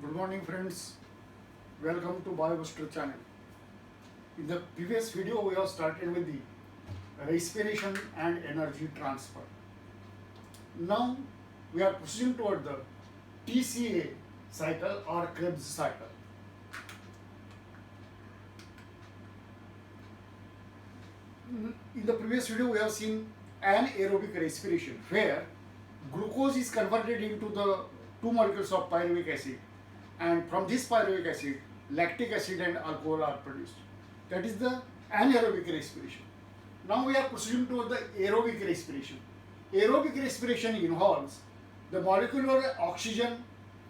Good morning friends, welcome to BioBooster channel. In the previous video we have started with the respiration and energy transfer. Now we are proceeding toward the TCA cycle or Krebs cycle. In the previous video we have seen anaerobic respiration where glucose is converted into the two molecules of pyruvic acid, and from this pyruvic acid lactic acid and alcohol are produced. That is the anaerobic respiration. Now we are proceeding to the aerobic respiration. Aerobic respiration involves the molecular oxygen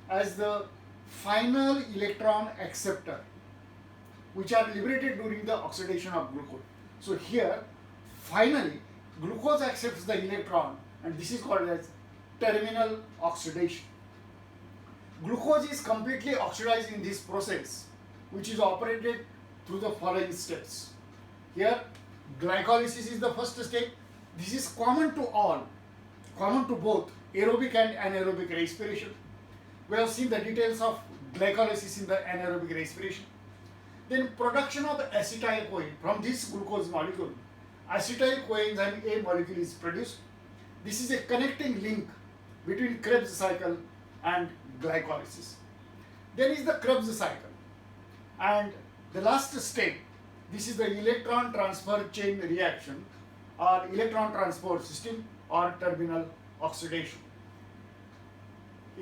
as the final electron acceptor, which are liberated during the oxidation of glucose. So here finally glucose accepts the electron, and this is called as terminal oxidation. Glucose is completely oxidized in this process, which is operated through the following steps. Here glycolysis is the first step. This is common to all, common to both aerobic and anaerobic respiration. We have seen the details of glycolysis in the anaerobic respiration. Then production of acetyl-CoA. From this glucose molecule, acetyl-coenzyme A molecule is produced. This is a connecting link between Krebs cycle and glycolysis. Then is the Krebs cycle, and the last step, this is the electron transfer chain reaction or electron transport system or terminal oxidation.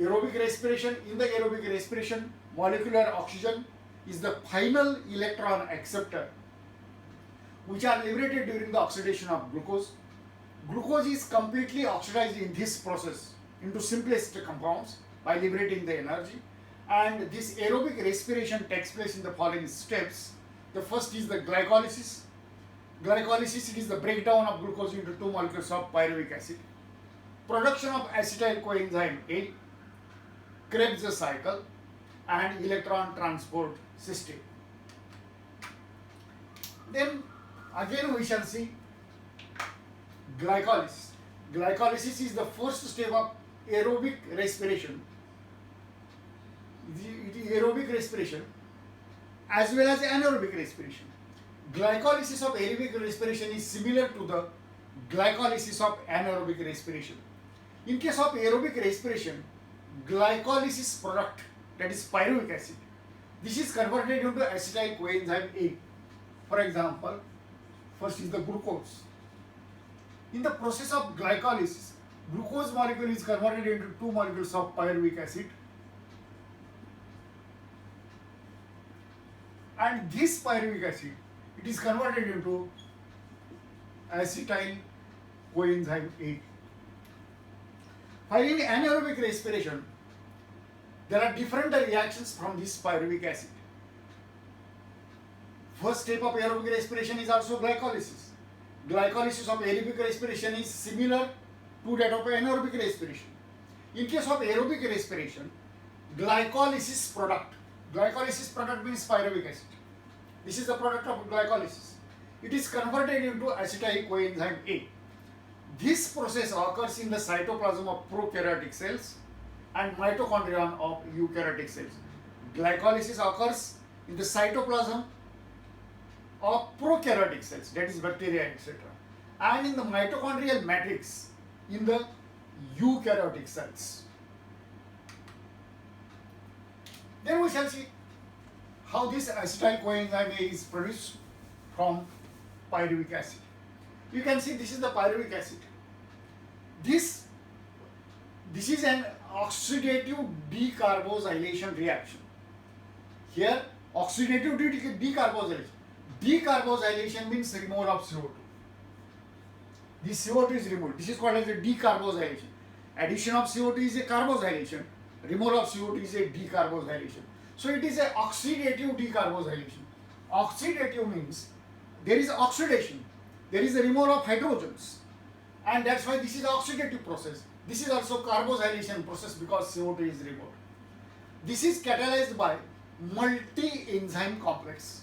Aerobic respiration. In the aerobic respiration, molecular oxygen is the final electron acceptor, which are liberated during the oxidation of glucose. Glucose is completely oxidized in this process into simplest compounds by liberating the energy, and this aerobic respiration takes place in the following steps. The first is the glycolysis. Glycolysis, it is the breakdown of glucose into two molecules of pyruvic acid. Production of acetyl-coenzyme A, Krebs cycle, and electron transport system. Then again we shall see glycolysis. Glycolysis is the first step of aerobic respiration. It is aerobic respiration as well as anaerobic respiration. Glycolysis of aerobic respiration is similar to the glycolysis of anaerobic respiration. In case of aerobic respiration, glycolysis product, that is pyruvic acid, this is converted into acetyl-coenzyme A. For example, first is the glucose. In the process of glycolysis, glucose molecule is converted into two molecules of pyruvic acid, and this pyruvic acid, it is converted into acetyl-coenzyme A. While in anaerobic respiration, there are different reactions from this pyruvic acid. First step of aerobic respiration is also glycolysis. Glycolysis of aerobic respiration is similar to that of anaerobic respiration. In case of aerobic respiration, glycolysis product means pyruvic acid. This is the product of glycolysis. It is converted into acetyl-coenzyme A. This process occurs in the cytoplasm of prokaryotic cells and mitochondria of eukaryotic cells. Glycolysis occurs in the cytoplasm of prokaryotic cells, that is bacteria, etc., and in the mitochondrial matrix in the eukaryotic cells. Then we shall see how this acetyl-coenzyme A is produced from pyruvic acid. You can see this is the pyruvic acid. This is an oxidative decarbosylation reaction. Here oxidative decarbosylation. Decarbosylation means removal of CO2. This CO2 is removed. This is called as a decarbosylation. Addition of CO2 is a carbosylation. Removal of CO2 is a decarbosylation. So it is a oxidative decarbosylation. Oxidative means there is oxidation. There is a removal of hydrogens. And that's why this is an oxidative process. This is also carbosylation process because CO2 is removed. This is catalyzed by multi-enzyme complex.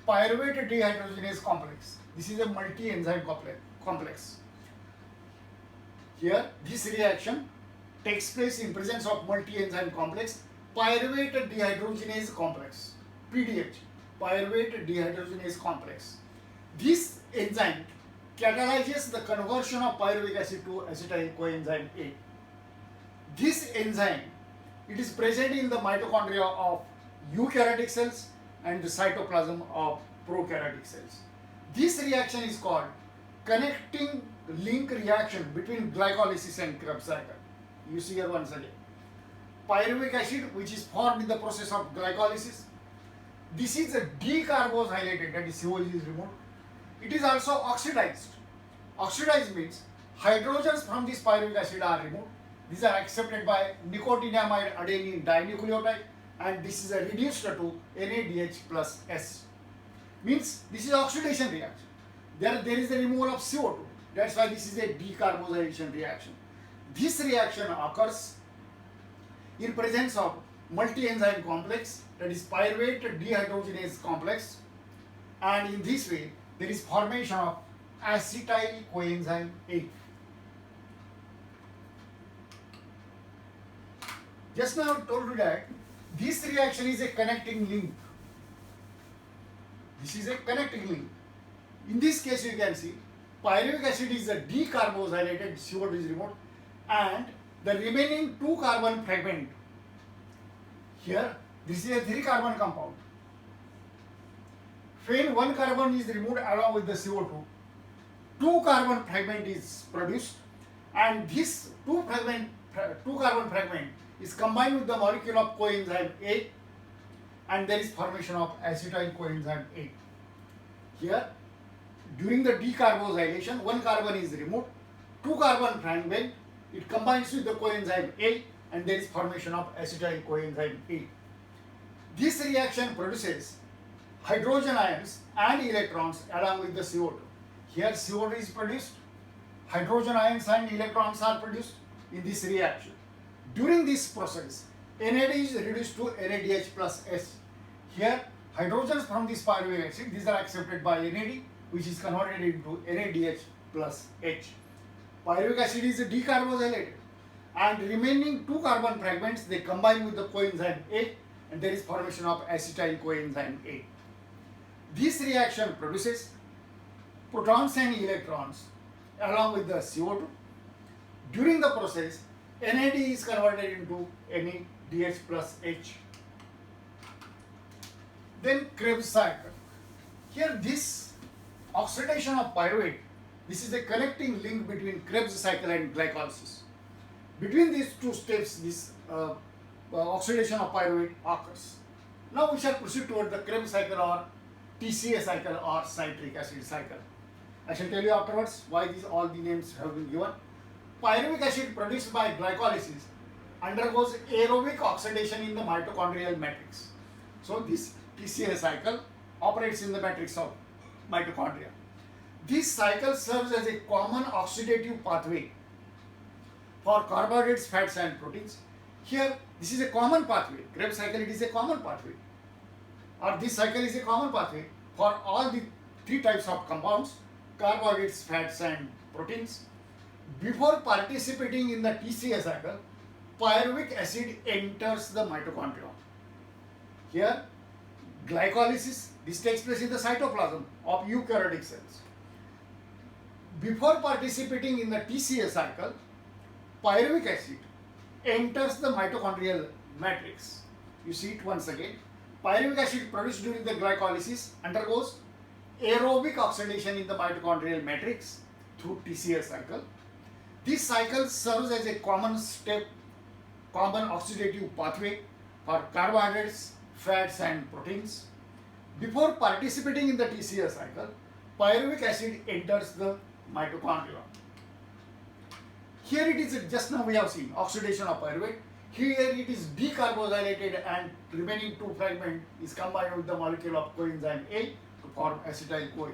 Pyruvate dehydrogenase complex. This is a multi-enzyme complex. Here, this reaction takes place in presence of multi-enzyme complex pyruvate dehydrogenase complex, PDH, pyruvate dehydrogenase complex. This enzyme catalyzes the conversion of pyruvic acid to acetyl coenzyme A. This enzyme, it is present in the mitochondria of eukaryotic cells and the cytoplasm of prokaryotic cells. This reaction is called connecting link reaction between glycolysis and Krebs cycle. You see here once again. Pyruvic acid, which is formed in the process of glycolysis, this is a decarboxylated, that is COG is removed. It is also oxidized. Oxidized means hydrogens from this pyruvic acid are removed. These are accepted by nicotinamide adenine dinucleotide, and this is reduced to NADH plus S. Means this is oxidation reaction. There is a removal of CO2. That's why this is a decarboxylation reaction. This reaction occurs in presence of multi-enzyme complex, that is pyruvate dehydrogenase complex, and in this way there is formation of acetyl coenzyme A. Just now I told you that this reaction is a connecting link. This is a connecting link. In this case you can see pyruvic acid is a decarboxylated, CO2 is removed, and the remaining 2 carbon fragment, here this is a 3 carbon compound. When 1 carbon is removed along with the CO2, 2 carbon fragment is produced, and this 2 carbon fragment is combined with the molecule of coenzyme A, and there is formation of acetyl coenzyme A. Here, during the decarboxylation, 1 carbon is removed, 2 carbon fragment, it combines with the coenzyme A, and there is formation of acetyl coenzyme A. This reaction produces hydrogen ions and electrons along with the CO2. Here CO2 is produced, hydrogen ions and electrons are produced in this reaction. During this process, NAD is reduced to NADH plus S. Here hydrogens from this pyruvic acid, these are accepted by NAD, which is converted into NADH plus H. Pyruvic acid is decarboxylated, and remaining 2 carbon fragments, they combine with the coenzyme A, and there is formation of acetyl coenzyme A. This reaction produces protons and electrons along with the CO2. During the process, NAD is converted into NADH plus H. Then Krebs cycle. Here this oxidation of pyruvate, this is a connecting link between Krebs cycle and glycolysis. Between these two steps, this oxidation of pyruvate occurs. Now we shall proceed toward the Krebs cycle or TCA cycle or citric acid cycle. I shall tell you afterwards why all the names have been given. Pyruvic acid produced by glycolysis undergoes aerobic oxidation in the mitochondrial matrix. So this TCA cycle operates in the matrix of mitochondria. This cycle serves as a common oxidative pathway for carbohydrates, fats and proteins. Here this is a common pathway. Krebs cycle, it is a common pathway, or this cycle is a common pathway for all the 3 types of compounds: carbohydrates, fats and proteins. Before participating in the TCA cycle, pyruvic acid enters the mitochondria. Here glycolysis, this takes place in the cytoplasm of eukaryotic cells. Before participating in the TCA cycle, pyruvic acid enters the mitochondrial matrix. You see it once again. Pyruvic acid produced during the glycolysis undergoes aerobic oxidation in the mitochondrial matrix through TCA cycle. This cycle serves as a common oxidative pathway for carbohydrates, fats and proteins. Before participating in the TCA cycle, pyruvic acid enters the mitochondria. Here it is, just now we have seen oxidation of pyruvate. Here it is decarboxylated and remaining 2 fragment is combined with the molecule of coenzyme A to form acetyl-CoA.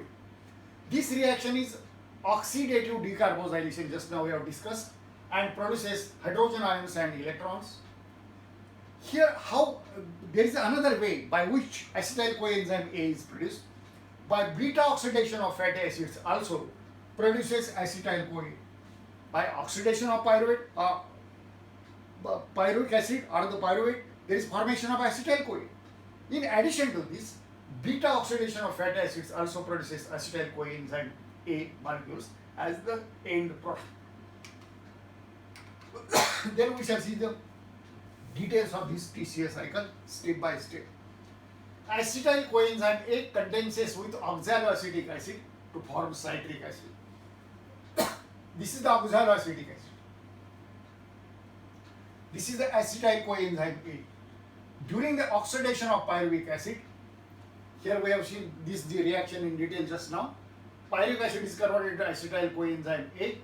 This reaction is oxidative decarboxylation, just now we have discussed, and produces hydrogen ions and electrons. Here there is another way by which acetyl coenzyme A is produced. By beta oxidation of fatty acids also produces acetyl-CoA. By oxidation of pyruvic acid or the pyruvate, there is formation of acetyl-CoA. In addition to this, beta oxidation of fatty acids also produces acetyl coenzyme A molecules as the end product. Then we shall see the details of this TCA cycle step by step. Acetyl coenzyme A condenses with oxaloacetic acid to form citric acid. This is the oxaloacetic acid. This is the acetyl coenzyme A. During the oxidation of pyruvic acid, here we have seen the reaction in detail just now. Pyruvic acid is converted into acetyl coenzyme A.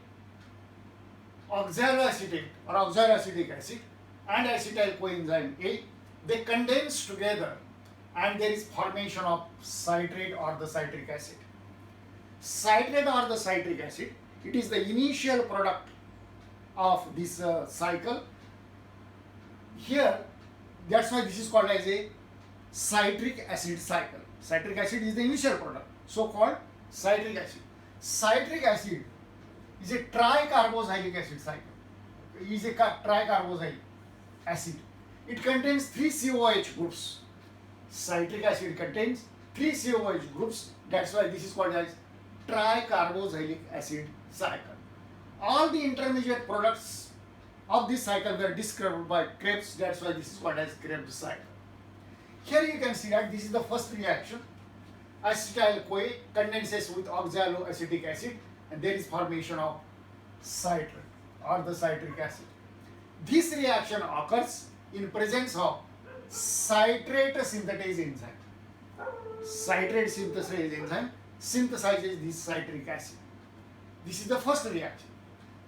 Oxaloacetic or oxaloacetic acid and acetyl coenzyme A, they condense together and there is formation of citrate or the citric acid. Citrate or the citric acid, it is the initial product of this cycle. Here, that's why this is called as a citric acid cycle. Citric acid is the initial product, so called citric acid. Citric acid is a tricarboxylic acid cycle. It is a tricarboxylic acid. It contains 3 COOH groups. Citric acid contains 3 COOH groups. That's why this is called as tricarboxylic acid cycle. All the intermediate products of this cycle were described by Krebs. That's why this is called as Krebs cycle. Here you can see that this is the first reaction. Acetyl-CoA condenses with oxaloacetic acid and there is formation of citrate or the citric acid. This reaction occurs in presence of citrate synthetase enzyme. Citrate synthetase enzyme synthesizes this citric acid. This is the first reaction.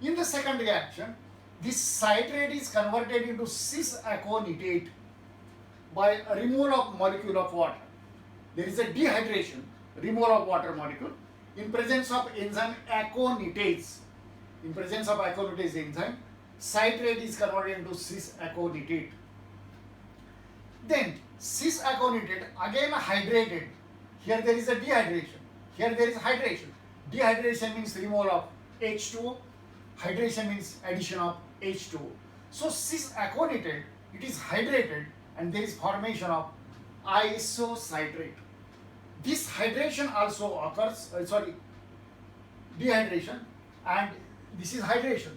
In the second reaction, this citrate is converted into cis-aconitate by a removal of molecule of water. There is a dehydration, removal of water molecule in presence of enzyme aconitase. In presence of aconitase enzyme, citrate is converted into cis-aconitate. Then cis-aconitate again hydrated. Here there is a dehydration. Here there is hydration. Dehydration means removal of H2O. Hydration means addition of H2O. So cis-aconitate, it is hydrated and there is formation of isocitrate. This hydration also occurs, dehydration, and this is hydration.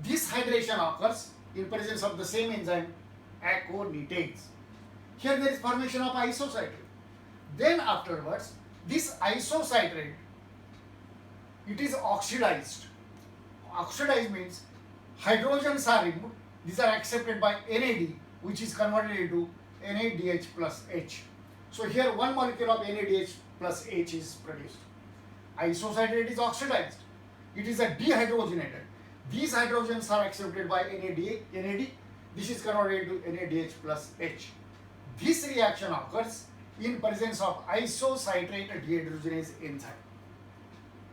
This hydration occurs in presence of the same enzyme aconitase. Here there is formation of isocitrate. Then afterwards, this isocitrate, it is oxidized. Oxidized means hydrogens are removed. These are accepted by NAD, which is converted into NADH plus H. So here one molecule of NADH plus H is produced. Isocitrate is oxidized. It is a dehydrogenated. These hydrogens are accepted by NAD. This is converted into NADH plus H. This reaction occurs in presence of isocitrate dehydrogenase enzyme.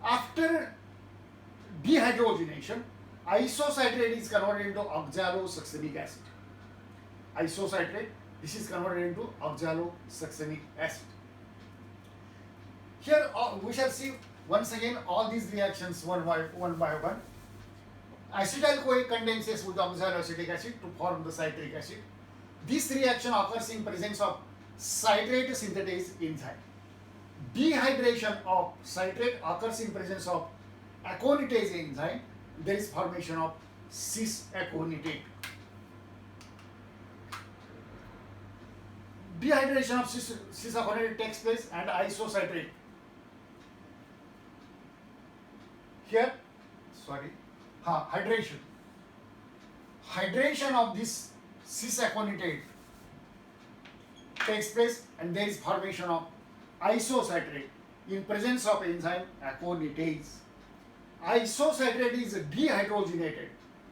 After dehydrogenation, isocitrate is converted into oxalosuccinic acid. Isocitrate, this is converted into oxalosuccinic acid. Here we shall see once again all these reactions one by one. Acetyl-CoA condenses with oxaloacetic acid to form the citric acid. This reaction occurs in presence of citrate synthetase enzyme. Dehydration of citrate occurs in presence of aconitase enzyme. There is formation of cis-aconitate. Dehydration of cis-aconitate takes place and isocitrate. Here, hydration. Hydration of this cis-aconitate takes place and there is formation of isocitrate in presence of enzyme aconitase. Isocitrate is dehydrogenated.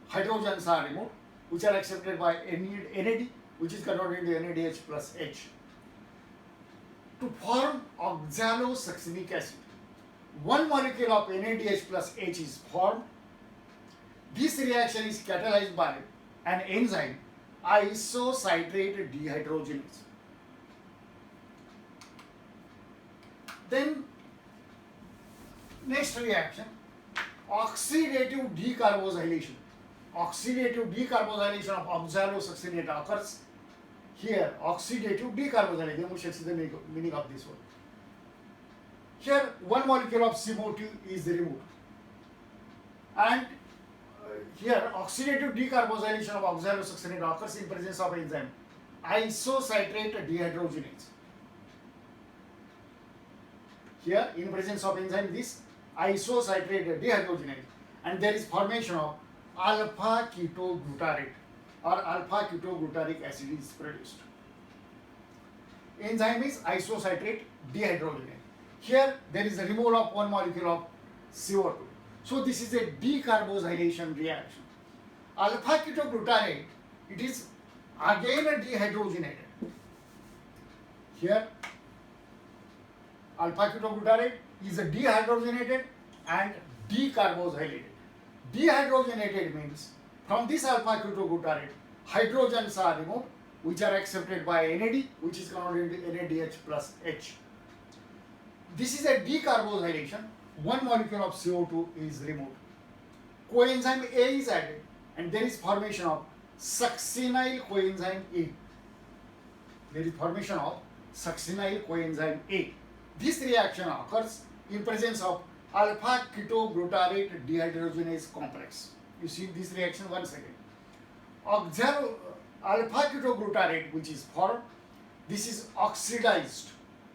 Hydrogens are removed, which are accepted by NAD, which is converted into NADH plus H. To form oxalosuccinic acid, one molecule of NADH plus H is formed. This reaction is catalyzed by an enzyme isocitrate dehydrogenase. Then next reaction, oxidative decarboxylation. Oxidative decarboxylation of oxalosuccinate occurs Here, oxidative decarboxylation, we shall see the meaning of this one. Here, one molecule of CO2 is removed. And here, oxidative decarboxylation of oxalosuccinate occurs in presence of enzyme isocitrate dehydrogenase. Here, in presence of enzyme, this isocitrate dehydrogenase, and there is formation of alpha ketoglutarate or alpha ketoglutaric acid is produced. Enzyme is isocitrate dehydrogenase. Here, there is a removal of one molecule of CO2. So, this is a decarboxylation reaction. Alpha ketoglutarate, it is again a dehydrogenated. Here, alpha ketoglutarate is a dehydrogenated and decarboxylated. Dehydrogenated means from this alpha ketoglutarate, hydrogens are removed, which are accepted by NAD, which is converted into NADH plus H. This is a decarboxylation. One molecule of CO2 is removed. Coenzyme A is added, and there is formation of succinyl coenzyme A. There is formation of succinyl coenzyme A. This reaction occurs in presence of alpha ketoglutarate dehydrogenase complex. You see this reaction once again. Alpha ketoglutarate, which is formed, this is oxidized.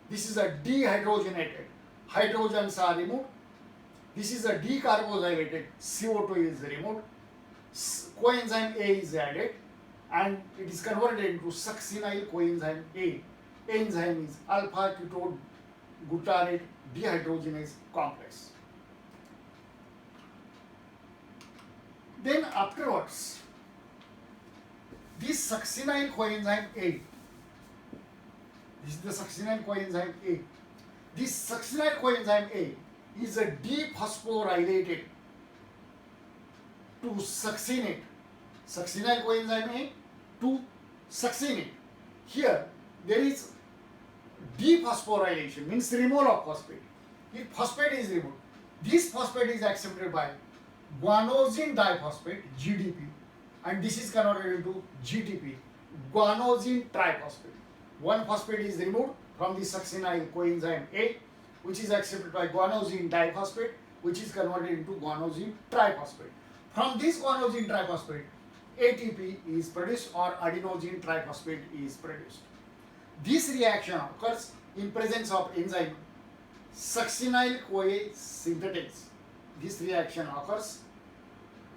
This is a dehydrogenated. Hydrogens are removed. This is a decarboxylated. CO2 is removed. Coenzyme A is added, and it is converted into succinyl coenzyme A. Enzyme is alpha ketoglutarate dehydrogenase complex. Then afterwards, this succinyl coenzyme A, this is the succinyl coenzyme A. This succinyl coenzyme A is a dephosphorylated to succinate. Succinyl coenzyme A to succinate. Here, there is dephosphorylation, means removal of phosphate. If phosphate is removed, this phosphate is accepted by guanosine diphosphate, GDP, and this is converted into GTP, guanosine triphosphate. One phosphate is removed from the succinyl coenzyme A, which is accepted by guanosine diphosphate, which is converted into guanosine triphosphate. From this guanosine triphosphate, ATP is produced or adenosine triphosphate is produced. This reaction occurs in presence of enzyme succinyl-CoA synthetase. This reaction occurs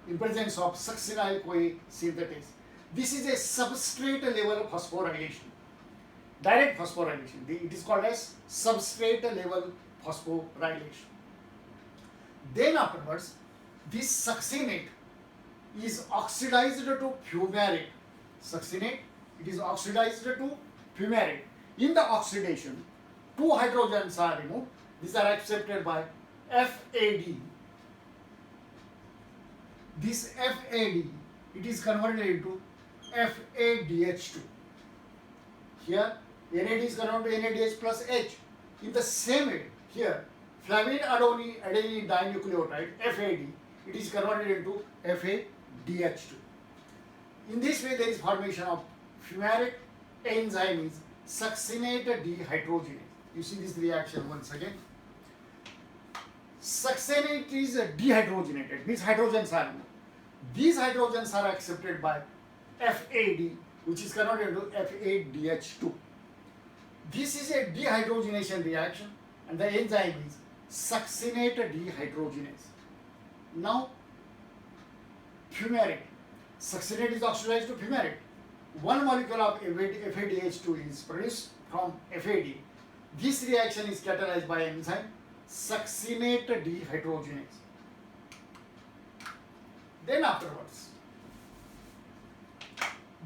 in presence of succinyl-CoA synthetase. This is a substrate level phosphorylation, direct phosphorylation. It is called as substrate level phosphorylation. Then afterwards, this succinate is oxidized to fumarate. Succinate, it is oxidized to fumarate. In the oxidation, two hydrogens are removed. These are accepted by FAD. This FAD, it is converted into FADH2. Here, NAD is converted to NADH plus H. In the same way, here, flavin adenine dinucleotide, FAD, it is converted into FADH2. In this way, there is formation of fumaric enzyme is succinate dehydrogenase. You see this reaction once again. Succinate is dehydrogenated, means hydrogens are removed. These hydrogens are accepted by FAD, which is converted into FADH2. This is a dehydrogenation reaction, and the enzyme is succinate dehydrogenase. Now, fumarate. Succinate is oxidized to fumarate. One molecule of FADH2 is produced from FAD. This reaction is catalyzed by enzyme succinate dehydrogenase. Then afterwards,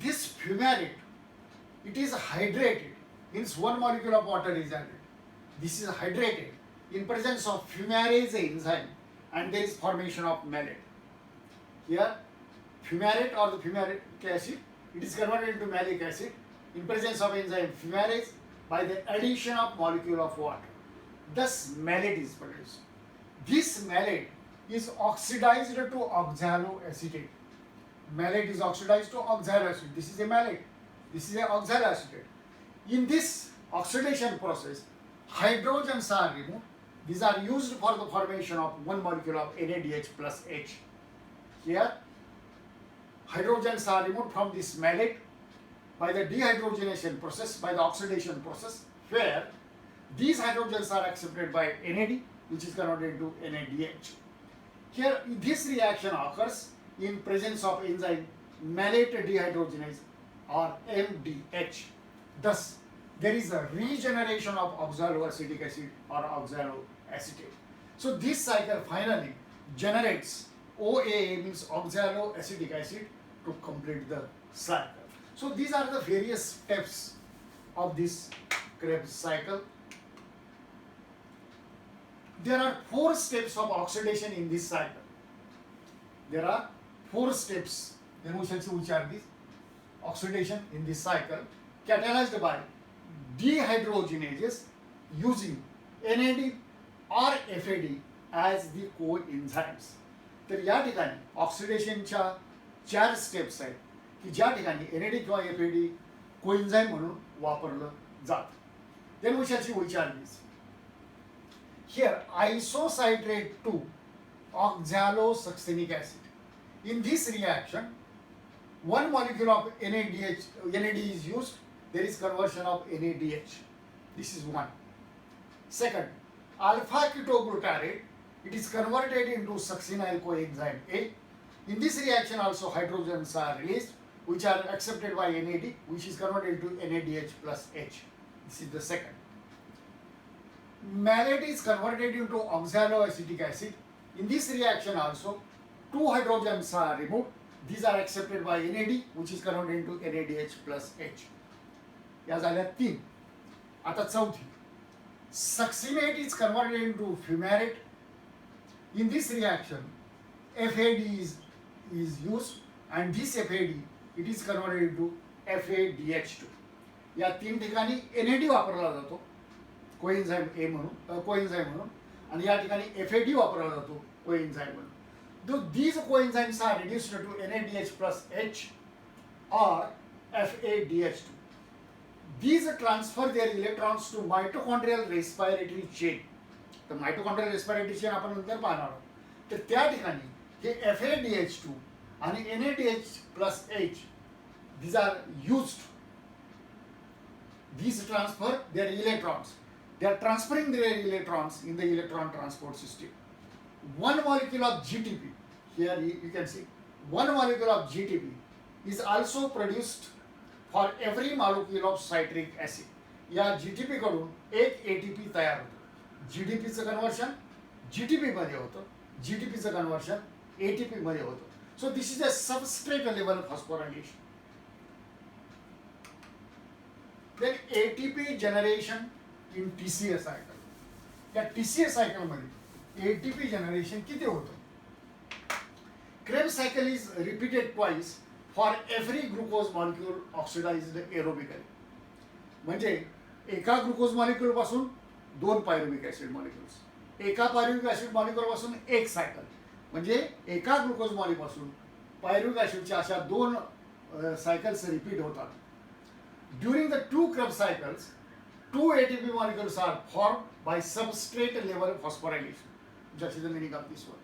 this fumarate, it is hydrated, means one molecule of water is added. This is hydrated in presence of fumarase enzyme, and there is formation of malate. Here, fumarate or the fumaric acid, it is converted into malic acid in presence of enzyme fumarase by the addition of molecule of water. Thus, malate is produced. This malate is oxidized to oxaloacetate. Malate is oxidized to oxaloacetate. This is a malate. This is an oxaloacetate. In this oxidation process, hydrogens are removed. These are used for the formation of one molecule of NADH plus H. Here, hydrogens are removed from this malate by the dehydrogenation process, by the oxidation process, where these hydrogens are accepted by NAD, which is converted into NADH. Here, this reaction occurs in presence of enzyme malate dehydrogenase or MDH. Thus, there is a regeneration of oxaloacetic acid or oxaloacetate. So, this cycle finally generates OAA, means oxaloacetic acid, to complete the cycle. So, these are the various steps of this Krebs cycle. There are 4 steps of oxidation in this cycle. There are 4 steps. Then we shall see which are these. Oxidation in this cycle catalyzed by dehydrogenases using NAD or FAD as the coenzymes. तर या ठिकाणी ऑक्सिडेशनच्या 4 steps आहेत की ज्या ठिकाणी NAD किंवा FAD कोएन्झाइम म्हणून वापरलं जातं. Then we shall see which are these. Here, isocitrate 2 oxalosuccinic acid. In this reaction, one molecule of NAD is used. There is conversion of NADH. This is one. Second, alpha ketoglutarate. It is converted into succinyl coenzyme A. In this reaction, also hydrogens are released, which are accepted by NAD, which is converted into NADH plus H. This is the second. Malate is converted into oxaloacetic acid. In this reaction also, 2 hydrogens are removed. These are accepted by NAD, which is converted into NADH plus H. या झाल्या 3. आता चौथी. Succinate is converted into fumarate. In this reaction, FAD is used, and this FAD, it is converted into FADH2. या 3 ठिकाणी NAD वापरला जातो कोएन्झाइम ए म्हणून, कोएन्झाइम म्हणून, आणि या ठिकाणी FAD वापरला जातो कोएन्झाइम म्हणून. These coenzymes are reduced to NADH plus H or FADH2. These transfer their electrons to mitochondrial respiratory chain. तर mitochondrial respiratory chain आपण नंतर पाहणार आहोत. तर त्या ठिकाणी हे FADH2 आणि NADH plus H, these are used. These transfer their electrons. They are transferring their electrons in the electron transport system. One molecule of GTP, here you can see, one molecule of GTP is also produced for every molecule of citric acid. या GTP कडून एक ATP तयार होतं. GDP चं conversion GTP मध्ये होतं, GTP चं conversion ATP मध्ये होतं. So this is a substrate level phosphorylation. Then ATP generation in TCA cycle. या TCA cycle मध्ये ATP generation किती होतं? Krebs cycle is repeated twice for every glucose molecule oxidized aerobically. म्हणजे एका glucose molecule पासून 2 pyruvic acid molecules, एका pyruvic acid molecule पासून एक सायकल, म्हणजे एका ग्लुकोज मॉलिक्यूल पासून पायरुविक ऍसिडच्या अशा 2 सायकल्स रिपीट होतात. During the 2 Krebs cycles, 2 ATP molecules are formed by substrate level phosphorylation. Just the meaning of this one.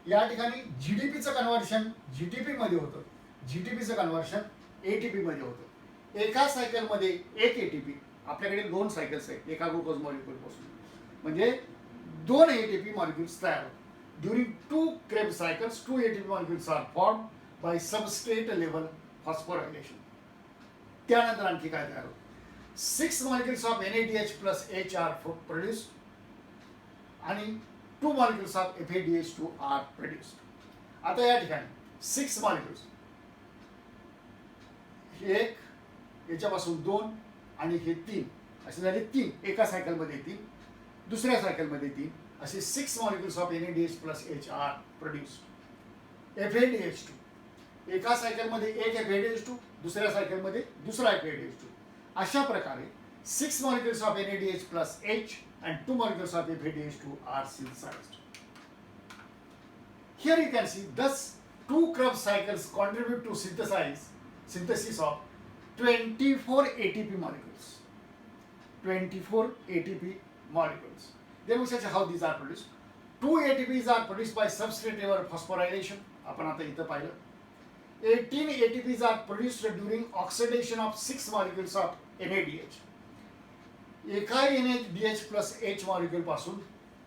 या ठिकाणी जीडीपीचं कन्वर्शन जीटीपी मध्ये होतं, जीटीपीचं कन्वर्शन एटीपी मध्ये होतं. एका सायकल मध्ये एक एटीपी, आपल्याकडे 2 सायकल्स आहेत एका ग्लुकोज मॉलिक्यूल पासून, म्हणजे 2 एटीपी मॉलिक्यूल्स तयार होतात. During 2 Krebs cycles, 2 ATP molecules are formed by substrate level phosphorylation. त्यानंतर आणखी काय तयार होतं? 6 molecules of NADH plus H are produced आणि 2 molecules of FADH2 are produced. आता या ठिकाणी 6 molecules, एक याच्यापासून 2 आणि हे 3 असे झाले 3. एका सायकल मध्ये 3, दुसऱ्या सायकल मध्ये 3, असे 6 molecules of NADH plus H are produced. FADH2 एका सायकल मध्ये एक FADH2, दुसऱ्या सायकल मध्ये दुसरा FADH2. अशा प्रकारे 6 molecules of NADH plus H and 2 molecules of FADH2 are synthesized. Here you can see, thus 2 Krebs cycles contribute to synthesis of 24 ATP molecules. 24 ATP molecules. Then we say how these are produced. 2 ATPs are produced by substrate level phosphorylation. आपण आता इथं पाहिलं. 18 ATPs are produced during oxidation of 6 molecules of NADH. एका NADH plus H molecule पासून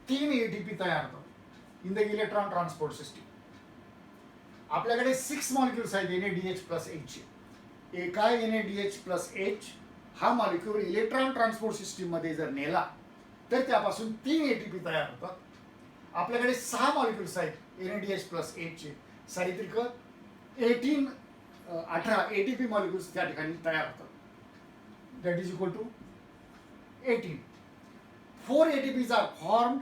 3 ATP तयार होतात in the electron transport system. आपल्याकडे 6 molecules आहेत NADH plus H चे. एका NADH plus H हा मॉलिक्यूल इलेक्ट्रॉन ट्रान्सपोर्ट सिस्टीम मध्ये जर नेला तर त्यापासून 3 ATP तयार होतात. आपल्याकडे 6 मॉलिक्यूल्स आहेत NADH plus H चे. सार्वत्रिक 18 ATP मॉलिक्यूल्स त्या ठिकाणी तयार होतात. That is equal to 18. 4 ATPs are formed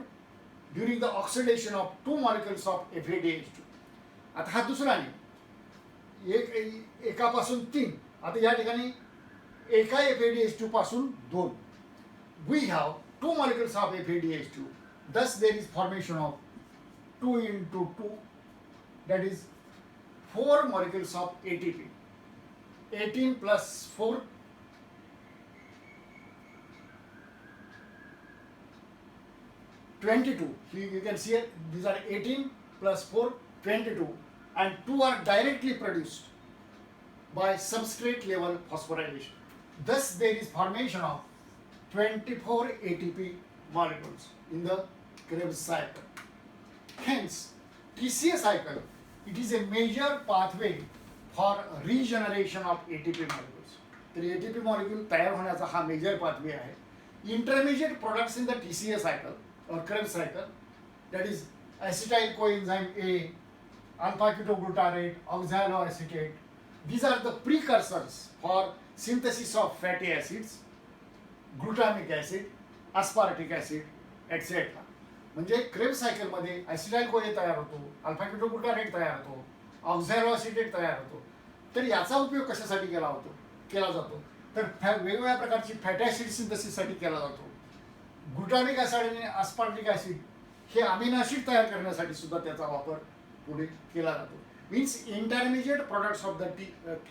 during the oxidation of 2 molecules of FADH2. आता हा दुसरा नाही, एकापासून 3. आता या ठिकाणी एका FADH2 पासून 2. We have 2 molecules of FADH2. Thus there is formation of 2 into 2, that is 4 molecules of ATP. 18 plus 4, 22. You can see here, these are 18 plus 4, 22, and 2 are directly produced by substrate level phosphorylation. Thus there is formation of 24 ATP molecules in the Krebs cycle. Hence, TCA cycle, it is a major pathway for regeneration of ATP molecules. तर ATP molecule तयार होण्याचा हा major pathway आहे. Intermediate products in the TCA cycle or Krebs cycle, that is acetyl coenzyme A, alpha ketoglutarate, oxaloacetate. These are the precursors for synthesis of fatty acids, glutamic acid, aspartic acid, etc. म्हणजे Krebs cycle मध्ये ॲसिटाइल कोए तयार होतो, alpha केटोग्लुटारेट तयार होतो, ऑक्झॅलोअॅसिटेट तयार होतो. तर याचा उपयोग कशासाठी केला जातो तर वेगवेगळ्या प्रकारची फॅटी ॲसिड सिंथेसिससाठी केला जातो. ग्लुटामिक ॲसिड आणि अस्पार्टिक ॲसिड हे अमिनो ॲसिड तयार करण्यासाठी सुद्धा त्याचा वापर पुढे केला जातो. Means intermediate products of the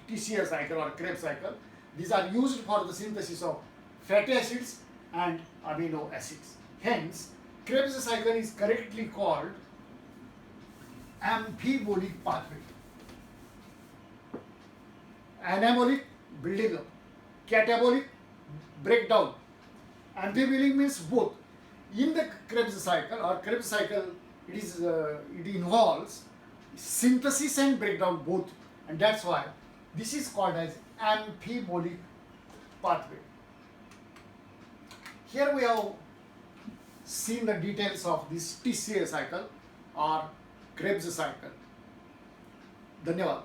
TCA cycle or Krebs cycle, these are used for the synthesis of fatty acids and amino acids. Hence, Krebs cycle is correctly called amphibolic pathway. Anabolic, building up. Catabolic, breakdown. Amphibolic means both. In the Krebs cycle or Krebs cycle, it involves synthesis and breakdown both, and that's why this is called as amphibolic pathway. Here we have seen the details of this TCA cycle or Krebs cycle. धन्यवाद.